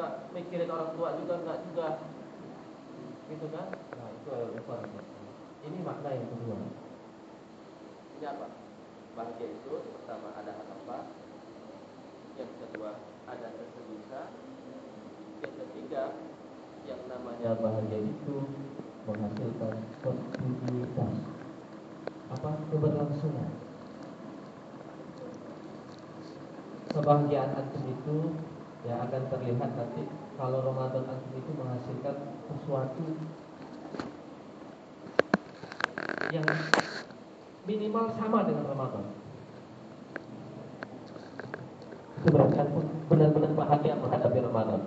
nggak mikirin orang tua juga, nggak juga, gitu kan? Nah itu ikhwan. Ini makna yang kedua. Ini apa? Bahagia itu pertama ada harapan, yang kedua ada rasa, yang ketiga yang namanya bahagia itu menghasilkan kontinuitas, keberlangsungan. Kebahagiaan antum itu ya akan terlihat nanti kalau Ramadan antum itu menghasilkan sesuatu yang minimal sama dengan Ramadan. Itu berarti antum benar-benar bahagia menghadapi Ramadan.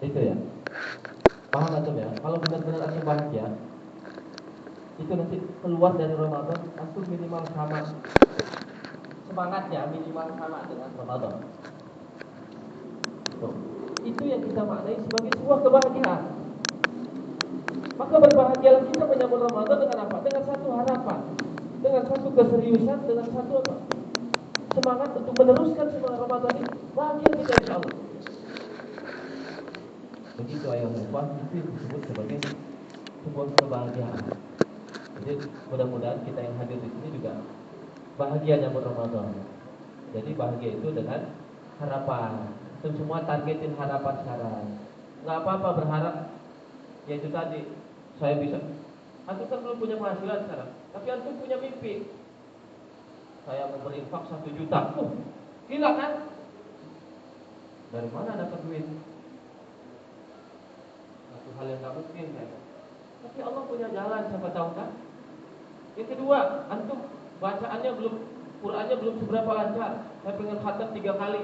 Itu ya. Paham antum ya? Kalau benar-benar antum bahagia, itu nanti keluar dari Ramadan antum minimal sama, semangatnya minimal sama dengan Ramadan. Itu yang kita maknai sebagai sebuah kebahagiaan. Maka berbahagialah kita menyambut Ramadan dengan apa? Dengan satu harapan, dengan satu keseriusan, dengan satu apa? Semangat untuk meneruskan semangat Ramadan ini. Bahagia kita insya Allah. Begitu ayat ikhwan, itu yang disebut sebagai sebuah kebahagiaan. Jadi mudah-mudahan kita yang hadir di sini juga bahagia nyambut Ramadan. Jadi bahagia itu dengan harapan. Itu semua targetin harapan sekarang. Nggak apa-apa berharap. Ya itu tadi, saya bisa. Antum kan belum punya penghasilan sekarang, tapi antum punya mimpi. Saya mau berinfak 1 juta. Gila kan? Dari mana dapat duit? Satu hal yang nggak mungkin kan? Tapi Allah punya jalan, siapa tahu kan? Yang kedua, antum bacaannya belum, Qurannya belum seberapa lancar. Saya pengen khatam 3 kali.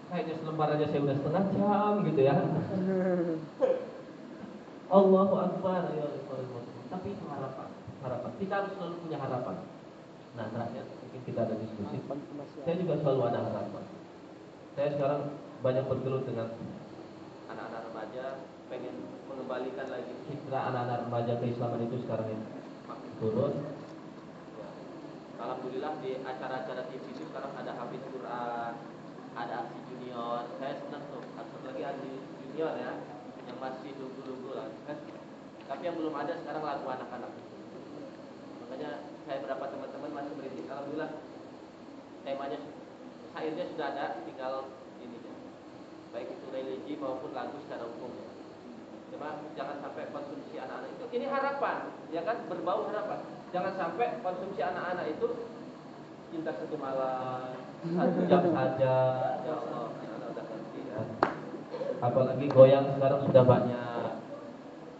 Kayaknya selembar aja saya udah setengah jam gitu ya. Allahu Akbar ya Allah. Tapi itu harapan. Kita harus selalu punya harapan. Nah terakhir mungkin kita ada diskusi. Saya juga selalu ada harapan. Saya sekarang banyak bergelut dengan anak-anak remaja, pengen mengembalikan lagi fitrah anak-anak remaja keislaman itu sekarang ini makin turun. Ya. Alhamdulillah di acara-acara TV itu sekarang ada Hafiz Quran, ada aksi junior. Saya senang tuh. Satu lagi aksi junior ya, yang masih lugu-lugu lah kan. Tapi yang belum ada sekarang lagu anak-anak. Makanya saya berapa teman-teman masih merintis. Alhamdulillah temanya, syairnya sudah ada, tinggal ini ya. Baik itu religi maupun lagu secara umum ya. Cuma jangan sampai konsumsi anak-anak itu. Ini harapan, ya kan, berbau harapan. Jangan sampai konsumsi anak-anak itu cinta satu malam, 1 jam saja. Ya Allah, anak-anak udah ngerti ya. Apalagi goyang sekarang sudah banyak.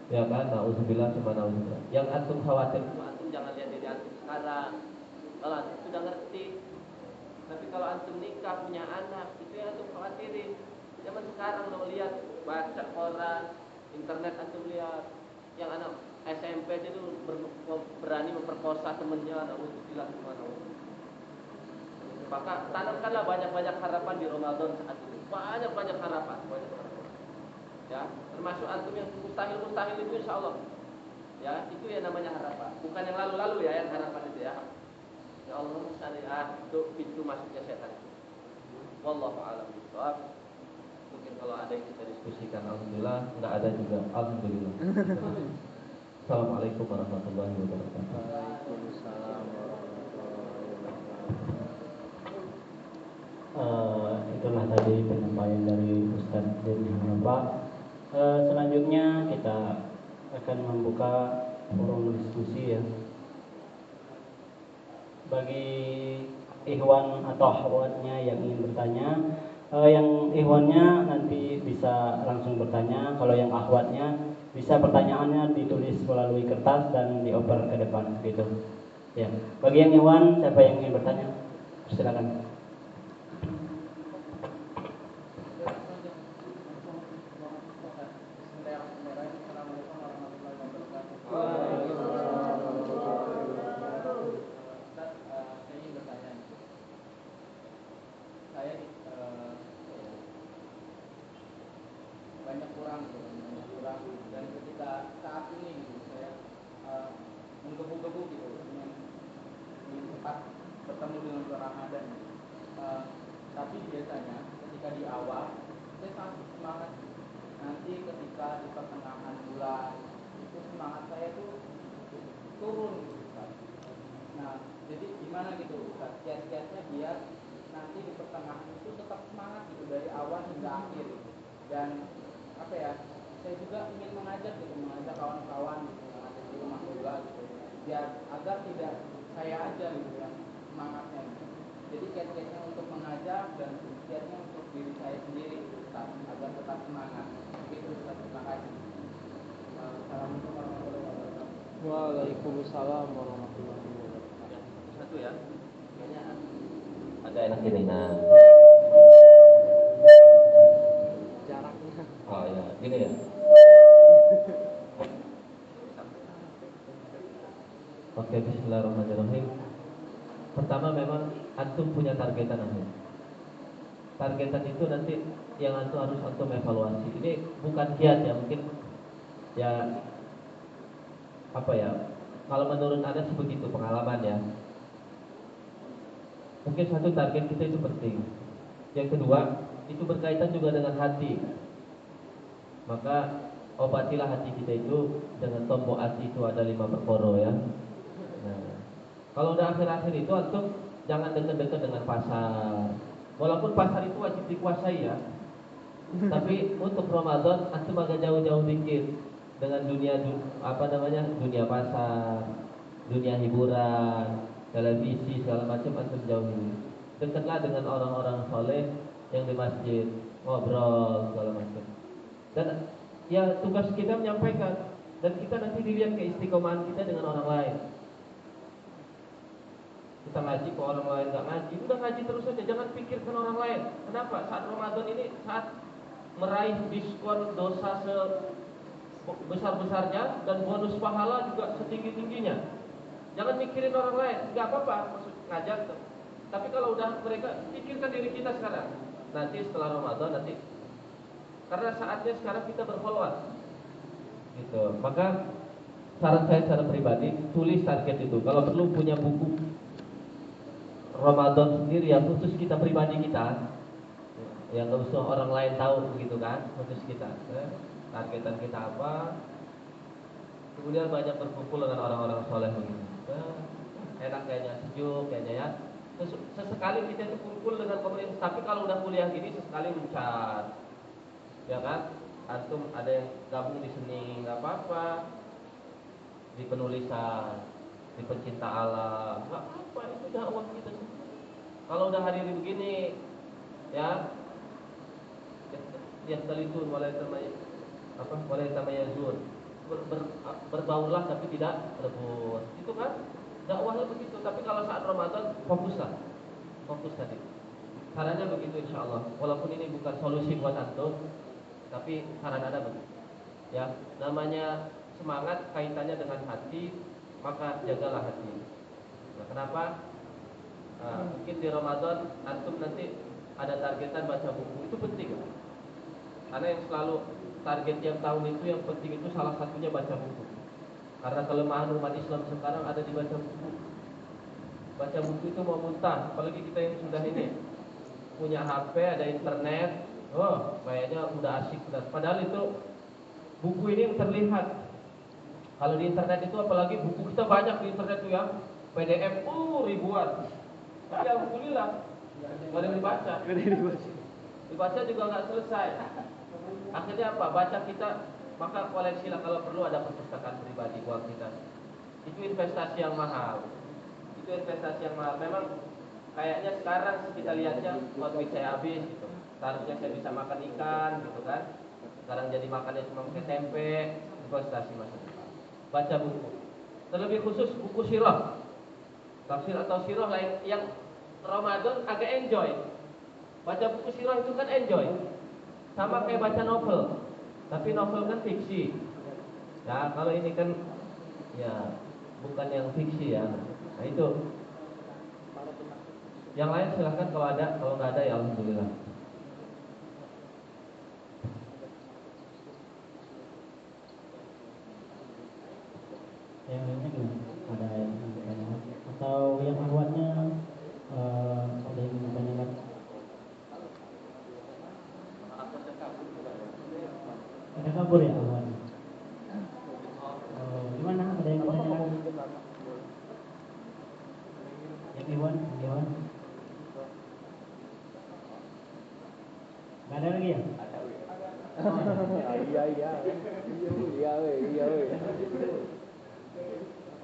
Ya kan, nauzubillah sama nauzubillah. Yang antum khawatir itu antum jangan lihat diri antum sekarang. Kalau antum sudah ngerti. Tapi kalau antum nikah punya anak, itu yang antum khawatirin. Zaman sekarang lo lihat, baca koran, internet antum lihat, yang anak SMP itu berani memperkosa temennya, nauzubillah sama nauzubillah. Maka tanamkanlah banyak-banyak harapan di Ramadan saat ini. Banyak-banyak harapan, ya, termasuk antum yang mustahil itu insya Allah. Ya, itu yang namanya harapan. Bukan yang lalu-lalu ya, yang harapan itu ya. Ya Allah syariah itu pintu masuknya setan. Wallahu a'lam bishawab. Mungkin kalau ada yang kita diskusikan, alhamdulillah. Enggak ada juga, alhamdulillah. Assalamualaikum warahmatullahi wabarakatuh. Waalaikumsalam warahmatullahi wabarakatuh. Itulah tadi penyampaian dari Ustaz Denny Bapak. Selanjutnya kita akan membuka forum diskusi ya. Bagi ikhwan atau akhwatnya yang ingin bertanya, yang ikhwannya nanti bisa langsung bertanya. Kalau yang akhwatnya bisa pertanyaannya ditulis melalui kertas dan dioper ke depan gitu. Ya. Bagi yang ikhwan, siapa yang ingin bertanya? Silakan. Dan ketika saat ini saya menggebu-gebu gitu ingin cepat bertemu dengan bulan Ramadan. Tapi biasanya ketika di awal turun gitu, Ustaz. Nah, jadi gimana gitu Ustaz, kiat-kiatnya biar nanti di pertengahan itu tetap semangat gitu dari awal hingga akhir gitu. Dan apa ya, saya juga ingin mengajak kawan-kawan gitu, yang ada di rumah juga gitu, biar agar tidak saya aja gitu ya semangatnya gitu. Jadi kiat-kiatnya untuk mengajak dan kiatnya untuk diri saya sendiri gitu, Ustaz, agar tetap semangat gitu Ustaz. Terima kasih. Assalamualaikum warahmatullahi wabarakatuh. Waalaikumsalam warahmatullahi wabarakatuh. Ya, satu ya. Kayaknya agak enak ini. Nah. Jaraknya. Oh ya, gini ya. Oke, bismillahirrahmanirrahim. Pertama memang antum punya targetan antum. Targetan itu nanti yang antum harus antum evaluasi. Ini bukan kiat ya, mungkin ya apa ya? Kalau menurut Anda begitu pengalaman ya. Mungkin satu target kita itu penting. Yang kedua, itu berkaitan juga dengan hati. Maka obatilah hati kita itu dengan tombol hati itu ada 5 perkara ya. Nah, kalau udah akhir-akhir itu antum jangan dekat-dekat dengan pasar. Walaupun pasar itu wajib dikuasai ya. Tapi untuk Ramadan antum agak jauh-jauh dikit dengan dunia dunia pasar, dunia hiburan, televisi segala macam antum jauhi. Dekatlah dengan orang-orang soleh yang di masjid, ngobrol segala macam. Dan ya tugas kita menyampaikan dan kita nanti dilihat keistiqomahan kita dengan orang lain. Kita ngaji ke orang lain nggak ngaji, udah ngaji terus saja, jangan pikirkan orang lain. Kenapa? Saat Ramadan ini saat meraih diskon dosa sebesar-besarnya dan bonus pahala juga setinggi-tingginya. Jangan mikirin orang lain, nggak apa-apa maksud ngajak. Tapi kalau udah mereka pikirkan diri kita sekarang. Nanti setelah Ramadan nanti karena saatnya sekarang kita berkhulwat. Gitu. Maka saran saya secara pribadi tulis target itu. Kalau perlu punya buku Ramadan sendiri yang khusus kita pribadi kita, yang nggak usah orang lain tahu begitu kan, khusus kita. Targetan kita apa? Kemudian banyak berkumpul dengan orang-orang soleh begitu. Enak kayaknya, sejuk kayaknya ya. Sesekali kita itu kumpul dengan komunitas. Tapi kalau udah kuliah gini sesekali mencar, ya kan? Antum ada yang gabung di seni nggak apa-apa, di penulisan, di pencinta alam, nggak apa itu dakwah kita. Kalau udah hadiri begini, ya, yang telitun walai tamayazun, berbaurlah tapi tidak rebut. Itu kan dakwahnya begitu. Tapi kalau saat Ramadan fokus tadi. Caranya begitu insya Allah. Walaupun ini bukan solusi buat antum, tapi saran ada begitu. Ya, namanya semangat kaitannya dengan hati, maka jagalah hati. Nah, kenapa? Mungkin di Ramadan antum nanti ada targetan baca buku, itu penting. Karena yang selalu target tiap tahun itu yang penting itu salah satunya baca buku. Karena kelemahan umat Islam sekarang ada di baca buku. Baca buku itu mau muntah, apalagi kita yang sudah ini punya HP, ada internet. Oh, kayaknya udah asik. Padahal itu buku ini yang terlihat. Kalau di internet itu apalagi buku kita banyak di internet tuh ya, PDF ribuan. Tapi alhamdulillah nggak ada yang dibaca. Dibaca juga nggak selesai. Akhirnya apa? Baca kita, maka koleksilah kalau perlu ada perpustakaan pribadi buat kita. Itu investasi yang mahal. Memang kayaknya sekarang kita lihatnya duit saya habis gitu. Seharusnya saya bisa makan ikan gitu kan. Sekarang jadi makannya cuma pakai tempe. Investasi masa depan. Baca buku. Terlebih khusus buku sirah. Tafsir atau sirah lain yang Ramadan agak enjoy. Baca buku sirah itu kan enjoy. Sama kayak baca novel. Tapi novel kan fiksi. Ya, kalau ini kan ya bukan yang fiksi ya. Nah itu. Yang lain silahkan kalau ada, kalau nggak ada ya alhamdulillah. Yang lainnya gimana? Ada yang bertanya atau yang awalnya ada yang bertanyakan? Ada kabur ya awalnya? Gimana? Ada yang bertanyakan? Nggak ada lagi ya? Iya weh.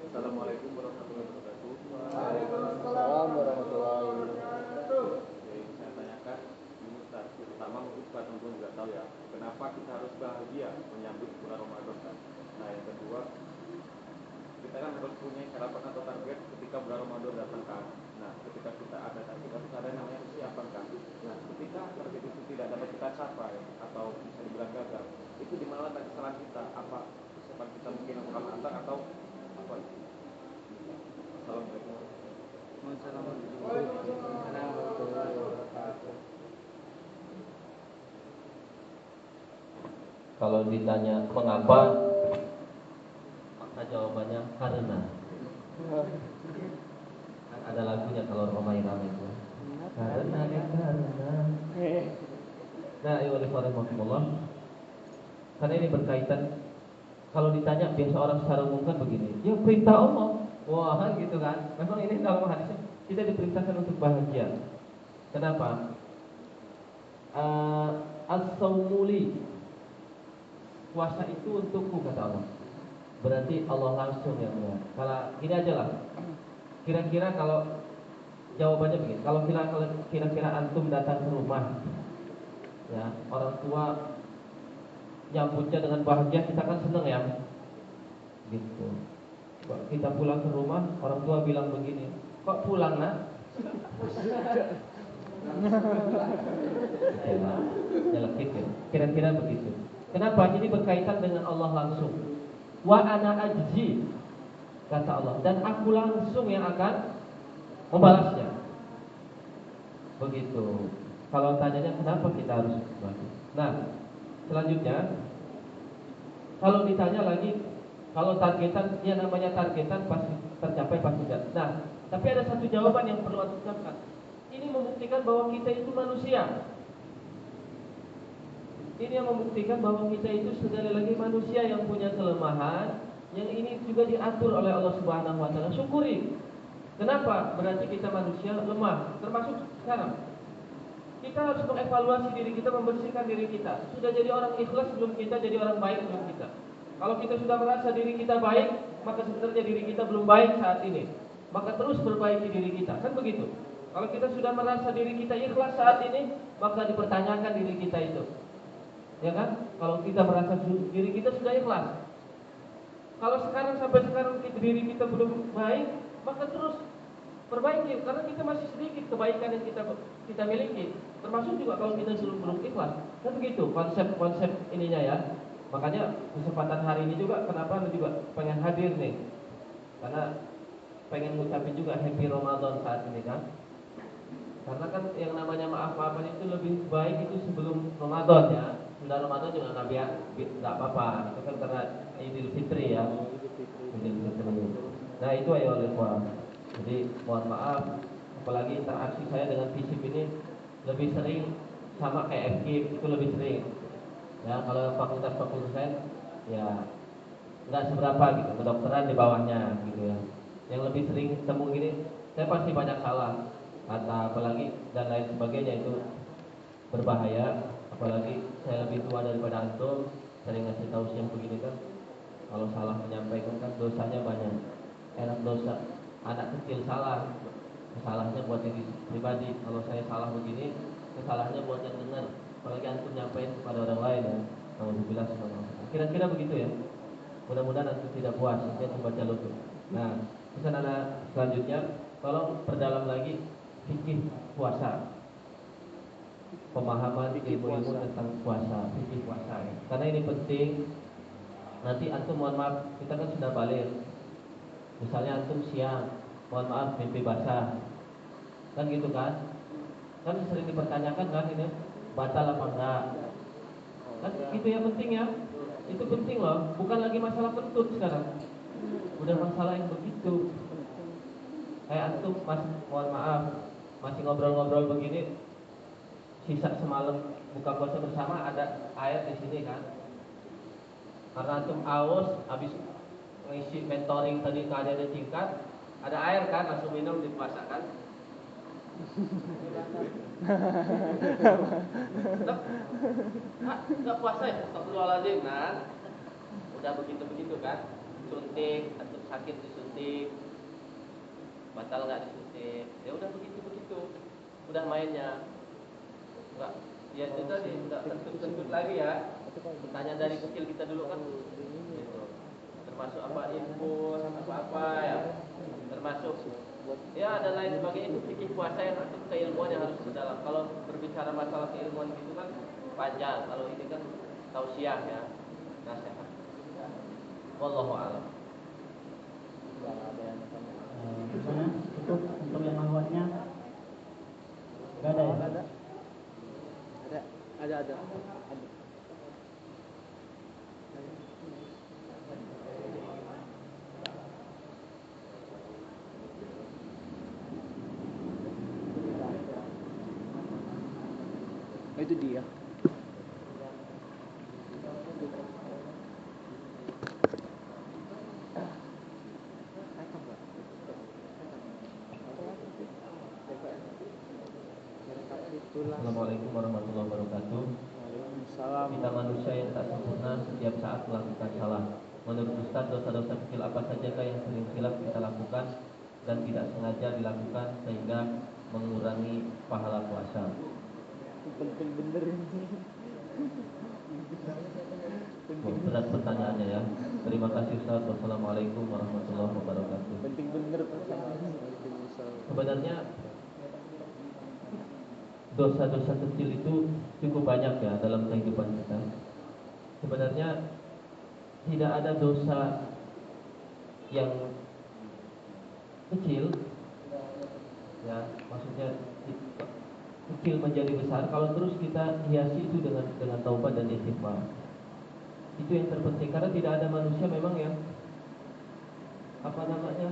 Assalamualaikum warahmatullahi wabarakatuh. Waalaikumsalam warahmatullahi wabarakatuh. Yang saya tanyakan, ini Ustaz, pertama Ustaz tentu juga tahu ya, kenapa kita harus bahagia menyambut bulan Ramadan kan? Nah yang kedua, kita kan harus punya harapan atau target ketika bulan Ramadan datang kan? Nah ketika kita ada target, kita ada yang namanya persiapan kan? Nah ketika target itu tidak dapat kita capai atau bisa dibilang gagal, itu di mana letak kesalahan kita? Apa persiapan kita mungkin yang kurang matang atau apa? Assalamualaikum. Kalau ditanya mengapa, maka jawabannya karena. Kan ada lagunya kalau ramai-ramai itu. Karena. Nah, ayyuhallazina karena ini berkaitan. Kalau ditanya biasa orang secara umum kan begini, ya perintah Allah. Wah kan gitu kan. Memang ini dalam hadisnya kita diperintahkan untuk bahagia. Kenapa? As-saumuli, puasa itu untukku kata Allah. Berarti Allah langsung yang buat. Kalau gini aja lah. Kira-kira kalau jawabannya begini, kalau kira-kira antum datang ke rumah, ya orang tua nyambutnya dengan bahagia, kita kan seneng ya, gitu. Kita pulang ke rumah, orang tua bilang begini, kok pulang nak? Nyelekit ya. Kira-kira begitu. Kenapa? Ini berkaitan dengan Allah langsung. Wa ana ajzi, kata Allah, dan aku langsung yang akan membalasnya. Begitu. Kalau tanyanya kenapa kita harus berbagi. Nah, selanjutnya kalau ditanya lagi, kalau targetan, ya namanya targetan pasti tercapai pasti tidak. Nah, tapi ada satu jawaban yang perlu aku ucapkan. Ini membuktikan bahwa kita itu manusia. Ini yang membuktikan bahwa kita itu sekali lagi manusia yang punya kelemahan, yang ini juga diatur oleh Allah Subhanahu wa taala. Syukuri. Kenapa? Berarti kita manusia lemah, termasuk sekarang. Kita harus mengevaluasi diri kita, membersihkan diri kita. Sudah jadi orang ikhlas belum kita, jadi orang baik belum kita. Kalau kita sudah merasa diri kita baik, maka sebenarnya diri kita belum baik saat ini. Maka terus perbaiki diri kita, kan begitu. Kalau kita sudah merasa diri kita ikhlas saat ini, maka dipertanyakan diri kita itu. Ya kan? Kalau kita merasa diri kita sudah ikhlas. Kalau sekarang sampai sekarang diri kita belum baik, maka terus perbaiki, karena kita masih sedikit kebaikan yang kita miliki. Termasuk juga kalau kita belum ikhlas. Kan begitu konsep ininya ya. Makanya kesempatan hari ini juga kenapa lu juga pengen hadir nih. Karena pengen ngucapin juga happy Ramadan saat ini kan. Karena kan yang namanya maaf-maafan itu lebih baik itu sebelum Ramadan ya. Sudah Ramadan juga nggak apa-apa. Itu kan karena Idul Fitri ya. Idul Fitri. Nah itu ayo ikhwan. Jadi mohon maaf, apalagi interaksi saya dengan fisip ini lebih sering sama kayak FKIP, itu lebih sering. Ya kalau fakultas-fakultas saya ya nggak seberapa gitu, kedokteran di bawahnya gitu ya. Yang lebih sering temu gini, saya pasti banyak salah kata apalagi dan lain sebagainya, itu berbahaya. Apalagi saya lebih tua daripada antum, sering ngasih tahu yang begini kan. Kalau salah menyampaikan kan dosanya banyak. Enak dosa. Anak kecil salah, kesalahannya buat diri pribadi. Kalau saya salah begini, kesalahannya buat yang dengar. Apalagi antum nyampein kepada orang lain ya. Alhamdulillah subhanallah. Kira-kira begitu ya. Mudah-mudahan antum tidak puas, saya membaca lutut. Nah, pesan anak selanjutnya, tolong perdalam lagi fikih puasa. Pemahaman ilmu-ilmu tentang puasa, fikih puasa ya. Karena ini penting. Nanti antum mohon maaf, kita kan sudah balik. Misalnya antum siang, mohon maaf mimpi basah, kan gitu kan? Kan sering dipertanyakan kan ini batal apa enggak? Kan itu yang penting ya. Itu penting loh, bukan lagi masalah kentut sekarang. Udah masalah yang begitu. Kayak antum mohon maaf, masih ngobrol-ngobrol begini, sisa semalam buka puasa bersama ada air di sini kan? Karena antum aus habis ngisi mentoring tadi keadaan singkat, ada air kan, langsung minum dipuasakan. Nggak puasa ya? Astagfirullahaladzim. Nah, udah begitu kan? Suntik atau sakit disuntik, batal nggak disuntik? Ya udah begitu. Udah mainnya. Nggak, ya itu tadi udah kentut lagi ya. Pertanyaan dari kecil kita dulu kan gitu. Termasuk apa infus, apa ya, termasuk ya dan lain sebagainya. Itu fikih puasa yang keilmuan yang harus mendalam. Kalau berbicara masalah keilmuan gitu kan panjang. Kalau ini kan tausiah ya, nasihat. Wallahu a'lam. Gimana? Cukup untuk yang awalnya? Gak ada ya? Ada. Itu dia. Assalamualaikum warahmatullahi wabarakatuh. Kita manusia yang tak sempurna, setiap saat melakukan salah. Menurut Ustaz, dosa-dosa kecil apa sajakah yang sering khilaf kita lakukan dan tidak sengaja dilakukan sehingga mengurangi pahala puasa? Penting bener ini. Berat pertanyaannya ya. Terima kasih Ustaz. Wassalamualaikum warahmatullahi wabarakatuh. Penting bener pertanyaannya. Sebenarnya dosa-dosa kecil itu cukup banyak ya dalam kehidupan kita. Sebenarnya tidak ada dosa yang kecil ya, maksudnya kecil menjadi besar kalau terus kita hiasi itu dengan taubat dan istighfar. Itu yang terpenting, karena tidak ada manusia memang yang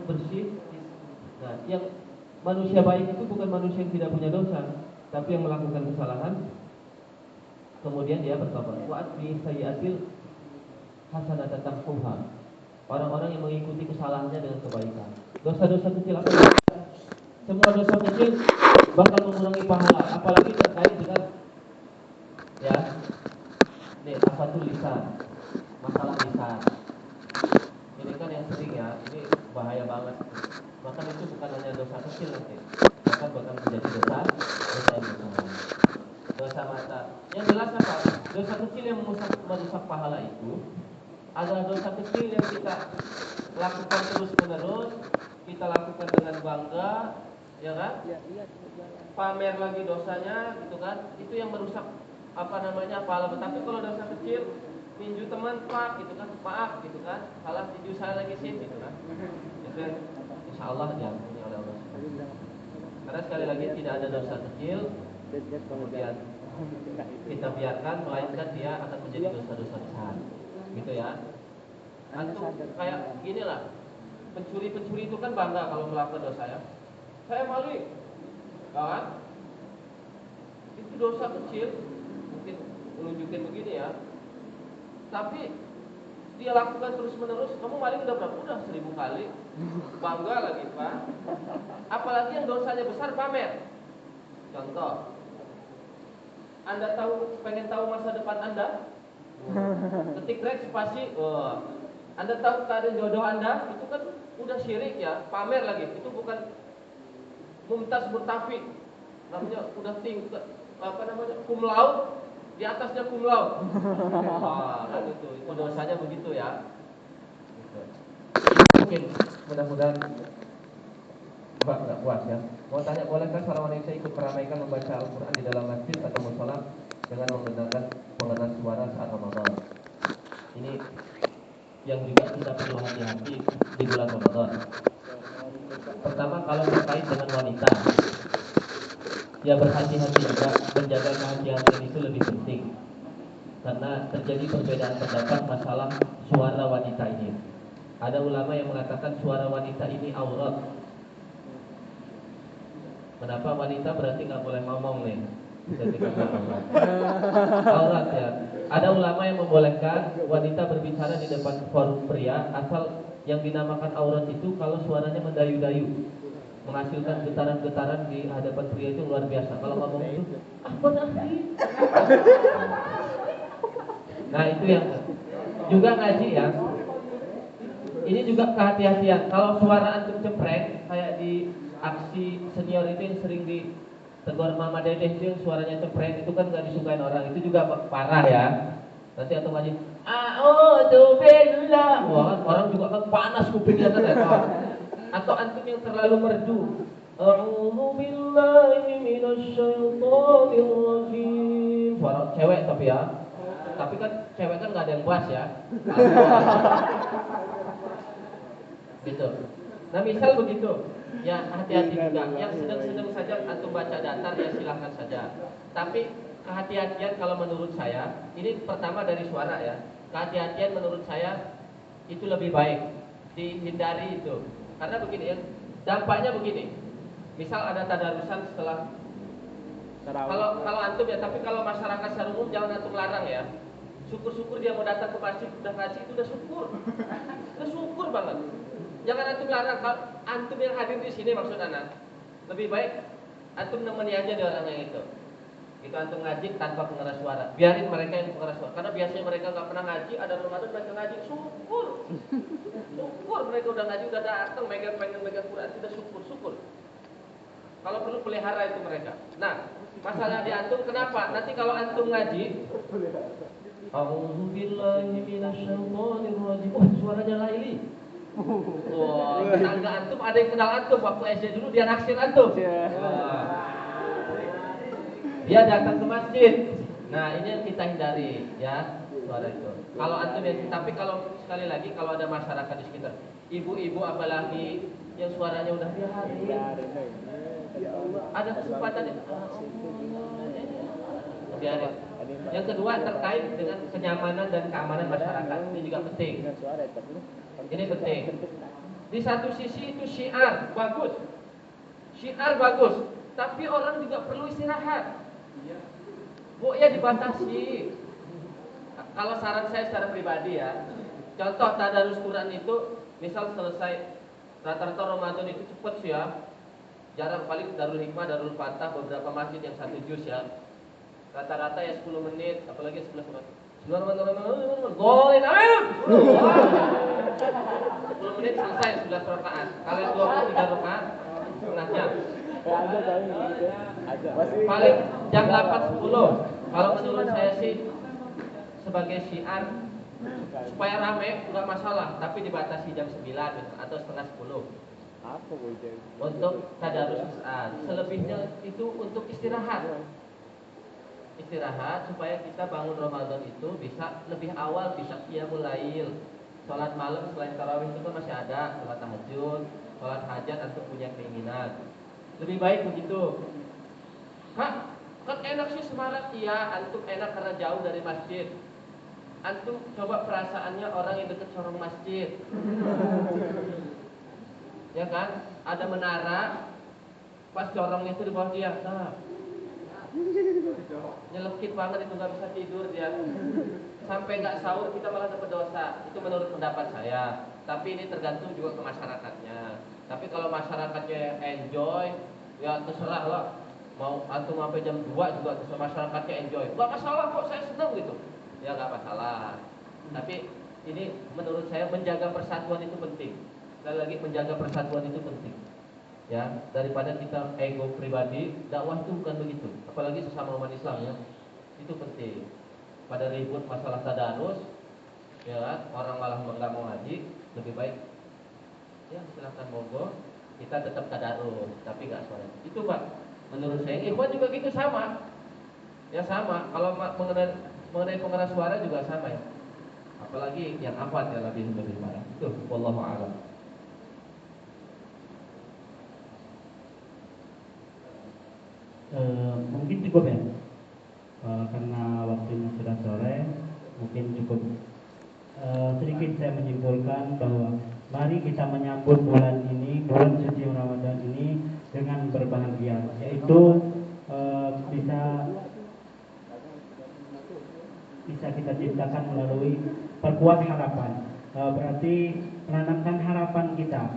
bersih. Nah, yang manusia baik itu bukan manusia yang tidak punya dosa, tapi yang melakukan kesalahan kemudian dia bertobat. Wa atbi sayyi'atil hasanatan tamhuha. Orang-orang yang mengikuti kesalahannya dengan kebaikan. Dosa-dosa kecil apa? Semua dosa kecil bakal mengurangi pahala, apalagi terkait dengan ya, nih afatul lisan, masalah lisan. Ini kan yang sering ya, ini bahaya banget. Bahkan itu bukan hanya dosa kecil nanti, bahkan menjadi dosa yang besar. Dosa mata. Yang jelas apa? Dosa kecil yang merusak pahala itu adalah dosa kecil yang kita lakukan terus-menerus, kita lakukan dengan bangga, ya kan? Pamer lagi dosanya, gitu kan? Itu yang merusak pahala. Tapi kalau dosa kecil, tinju teman pak, gitu kan? Maaf, gitu kan? Salah tinju saya lagi sih, gitu kan? Itu insya Allah diampuni oleh Allah. Karena sekali lagi tidak ada dosa kecil kemudian kita biarkan, melainkan dia akan menjadi dosa-dosa besar, gitu ya. Atau kayak gini lah, pencuri itu kan bangga kalau melakukan dosa ya. Saya maling, kan? Itu dosa kecil, mungkin menunjukkan begini ya. Tapi dia lakukan terus-menerus. Kamu maling udah berapa? Udah 1000 kali. Bangga lagi pak. Apalagi yang dosanya besar, pamer. Contoh, Anda pengen tahu masa depan Anda? Ketik rek spasi. Anda tahu keadaan jodoh Anda? Itu kan udah syirik ya, pamer lagi. Itu bukan mumtaz murtafi, namanya udah tingkat cum laude, di atasnya cum laude. Kan itu dosanya begitu ya. Mungkin mudah-mudahan Mbak nggak puas ya. Mau tanya, bolehkah seorang wanita ikut meramaikan membaca Al-Quran di dalam masjid atau musola dengan menggunakan pengeras suara saat Ramadan? Ini yang juga kita perlu hati-hati di bulan Ramadan. Pertama, kalau terkait dengan wanita, ya berhati-hati juga, menjaga kehati-hatian itu lebih penting. Karena terjadi perbedaan pendapat masalah suara wanita ini. Ada ulama yang mengatakan suara wanita ini aurat. Kenapa wanita berarti nggak boleh ngomong nih? Jadi aurat ya. Ada ulama yang membolehkan wanita berbicara di depan forum pria, asal yang dinamakan aurat itu kalau suaranya mendayu-dayu, menghasilkan getaran-getaran di hadapan pria itu luar biasa. Kalau ngomong itu, Nah itu yang juga ngaji ya. Ini juga kehati-hatian. Kalau suara antum cempreng kayak di aksi senior itu yang sering ditegur Mama Dedeh itu yang suaranya cempreng itu kan nggak disukain orang. Itu juga parah ya. Nanti antum ngaji, a'udzubillah. Wah, kan orang juga kan panas kupingnya kan ya. Atau antum yang terlalu merdu. A'udzubillahi minasyaitonirrajim. Suara cewek tapi ya. Tapi kan cewek kan nggak ada yang puas ya. Gitu. Nah misal begitu, ya hati-hati juga. Yang sedang-sedang saja antum baca datar ya silahkan saja. Tapi kehati-hatian kalau menurut saya, ini pertama dari suara ya. Kehati-hatian menurut saya itu lebih baik dihindari itu. Karena begini ya, dampaknya begini. Misal ada tadarusan setelah kalau antum ya, tapi kalau masyarakat secara umum jangan antum larang ya. Syukur-syukur dia mau datang ke masjid udah ngaji itu udah syukur. Udah syukur banget. Jangan antum larang, antum yang hadir di sini maksud anak. Lebih baik antum nemeni aja di orang yang itu. Itu antum ngaji tanpa pengeras suara. Biarin mereka yang pengeras suara. Karena biasanya mereka nggak pernah ngaji, ada Ramadan mereka ngaji, syukur. Syukur mereka udah ngaji, udah datang, pengen megang Quran, sudah syukur. Kalau perlu pelihara itu mereka. Nah, masalah di antum kenapa? Nanti kalau antum ngaji, A'udzubillahi minasyaitonirrajim. Oh, suaranya Laili. Wah, tetangga antum ada yang kenal antum waktu SD dulu dia naksir antum. Dia datang ke masjid. Nah, ini yang kita hindari ya, suara itu. Kalau antum yang, tapi kalau sekali lagi kalau ada masyarakat di sekitar, ibu-ibu apalagi yang suaranya udah biarin. Ada kesempatan biarin. Yang kedua terkait dengan kenyamanan dan keamanan masyarakat, ini juga penting. Ini penting. Di satu sisi itu syiar bagus, tapi orang juga perlu istirahat. Bu ya dibatasi. Kalau saran saya secara pribadi ya, contoh tadarus Quran itu, misal selesai rata-rata Ramadan itu cepet sih ya. Jarang, paling Darul Hikmah, Darul Fatah, beberapa masjid yang 1 juz ya. Rata-rata ya 10 menit, apalagi 11 menit. Golin, amin. 10 menit selesai 11 rakaat. Kalian 23 rakaat setengah jam. Paling jam 8.10. Kalau menurut saya sih sebagai syiar supaya rame nggak masalah, tapi dibatasi jam 9 atau setengah 10. Untuk tadarus selebihnya itu untuk istirahat supaya kita bangun Ramadan itu bisa lebih awal, bisa qiyamul lail. Sholat malam selain tarawih itu kan masih ada sholat tahajud, sholat hajat atau punya keinginan. Lebih baik begitu. Kak, kan enak sih Semarang. Iya, antum enak karena jauh dari masjid. Antum coba perasaannya orang yang dekat sorong masjid. Ya kan, ada menara, pas corongnya itu di bawah dia, nah, nyelekit banget itu, nggak bisa tidur dia, sampai nggak sahur kita malah dapat dosa. Itu menurut pendapat saya. Tapi ini tergantung juga ke masyarakatnya. Tapi kalau masyarakatnya enjoy, ya terserah lah. Mau antum sampai jam 2 juga terserah, masyarakatnya enjoy. Nggak masalah kok, saya senang gitu. Ya nggak masalah. Tapi ini menurut saya menjaga persatuan itu penting. Sekali lagi menjaga persatuan itu penting. Ya, daripada kita ego pribadi, dakwah itu bukan begitu. Apalagi sesama umat Islam ya. Itu penting. Pada ribut masalah tadarus, ya orang malah nggak mau ngaji, lebih baik ya silakan monggo, kita tetap tadarus, tapi nggak suara. Itu Pak, menurut saya. Ikhwan juga gitu sama. Ya sama. Kalau mengenai pengeras suara juga sama ya. Apalagi yang afat ya lebih parah. Itu wallahu a'lam. Mungkin cukup ya, karena waktunya sudah sore, mungkin cukup. Sedikit saya menyimpulkan bahwa mari kita menyambut bulan ini, bulan suci Ramadan ini dengan berbahagia, yaitu bisa kita ciptakan melalui perkuat harapan. Berarti menanamkan harapan kita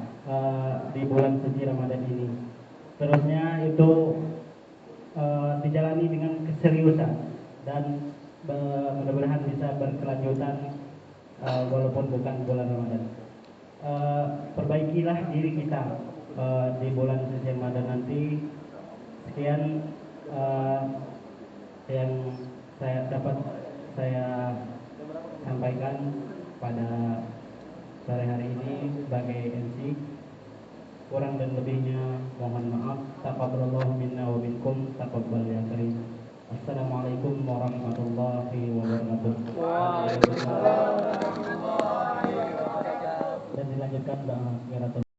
di bulan suci Ramadan ini. Terusnya itu dijalani dengan keseriusan, dan mudah-mudahan bisa berkelanjutan walaupun bukan bulan Ramadan. Perbaikilah diri kita di bulan suci Ramadan nanti. Sekian yang dapat saya sampaikan pada sore hari ini sebagai MC. Kurang dan lebihnya mohon maaf. Taqabbalallahu minna wa minkum, taqabbal ya karim. Assalamualaikum warahmatullahi wabarakatuh. Waalaikumsalam. Dan dilanjutkan doa kafaratul